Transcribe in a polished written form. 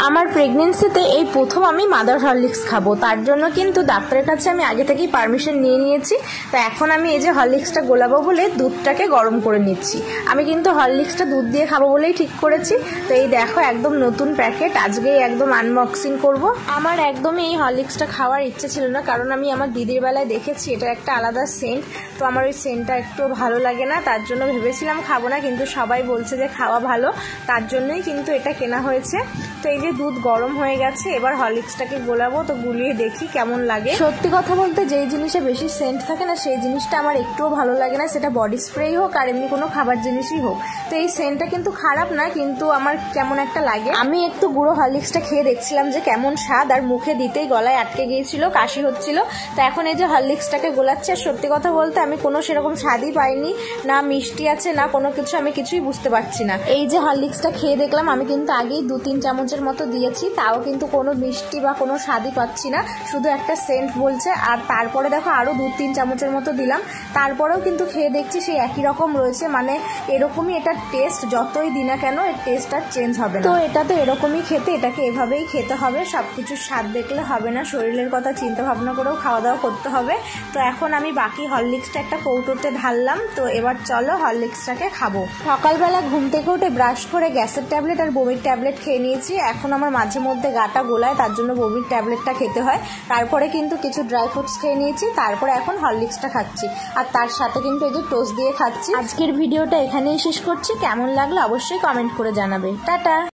আমার প্রেগনেন্সিতে এই প্রথম আমি মাদার হরলিক্স খাবো, তার জন্য কিন্তু ডাক্তারের কাছে আমি আগে থেকেই পারমিশন নিয়ে নিয়েছি। তো এখন আমি এই যে হরলিক্সটা গোলাবো বলে দুধটাকে গরম করে নিচ্ছি। আমি কিন্তু হরলিক্সটা দুধ দিয়ে খাবো বলেই ঠিক করেছি। তো এই দেখো একদম নতুন প্যাকেট, আজকেই একদম আনবক্সিং করব। আমার একদমই এই হরলিক্সটা খাওয়ার ইচ্ছে ছিল না, কারণ আমি আমার দিদির বেলায় দেখেছি এটা একটা আলাদা সেন্ট। তো আমার ওই সেন্টটা একটু ভালো লাগে না, তার জন্য ভেবেছিলাম খাবো না, কিন্তু সবাই বলছে যে খাওয়া ভালো, তার জন্যই কিন্তু এটা কেনা হয়েছে। তো এই যে দুধ গরম হয়ে গেছে, এবার হরলিক্সটাকে গোলাবো, তো গুলিয়ে দেখি কেমন লাগে। সত্যি কথা বলতে যেই জিনিসে বেশি সেন্ট থাকে না সেই জিনিসটা আমার একটুও ভালো লাগে না, সেটা বডি স্প্রেই হোক আর এমনি কোনো খাবার জিনিসই হোক। তো এই সেন্টটা কিন্তু খারাপ না, কিন্তু আমার কেমন একটা লাগে। আমি একটু গুঁড়ো হরলিক্সটা খেয়ে দেখছিলাম যে কেমন স্বাদ, আর মুখে দিতেই গলায় আটকে গিয়েছিল, কাশি হচ্ছিল। তো এখন এই যে হরলিক্সটাকে গোলাচ্ছে, আর সত্যি কথা বলতে আমি কোনো সেরকম স্বাদই পাইনি, না মিষ্টি আছে না কোনো কিছু, আমি কিছুই বুঝতে পারছি না। এই যে হরলিক্সটা খেয়ে দেখলাম, আমি কিন্তু আগেই 2-3 চামচের মতো দিয়েছি, তাও কিন্তু কোনো মিষ্টি বা কোনো স্বাদই পাচ্ছি না, শুধু একটা সেন্ট বলছে। আর তারপরে দেখো আরো 2-3 চামচের মতো দিলাম, তারপরেও কিন্তু খেয়ে দেখছি সেই একই রকম রয়েছে। মানে এরকমই এটা টেস্ট, যতই দিই না কেন এর টেস্ট আর চেঞ্জ হবে না। তো এটা তো এরকমই খেতে, এটাকে এভাবেই খেতে হবে, সবকিছুর স্বাদ দেখলে হবে না, শরীরের কথা চিন্তা ভাবনা করেও খাওয়া দাওয়া করতে হবে। তো এখন আমি বাকি হরলিক্সটা একটা কৌটোতে ঢাললাম। তো এবার চলো হরলিক্সটাকে খাবো। সকালবেলা ঘুম থেকে উঠে ব্রাশ করে গ্যাসের ট্যাবলেট আর বমির ট্যাবলেট খেয়ে নিয়েছি। এখন আমার মাঝে মধ্যে গাটা গোলায়, তার জন্য বমির ট্যাবলেটটা খেতে হয়। তারপরে কিন্তু কিছু ড্রাই ফ্রুটস খেয়ে নিয়েছি, তারপরে এখন হরলিক্সটা খাচ্ছি, আর তার সাথে কিন্তু এই যে টোস্ট দিয়ে খাচ্ছি। আজকের ভিডিওটা এখানেই শেষ করছি, কেমন লাগলো অবশ্যই কমেন্ট করে জানাবে। টাটা।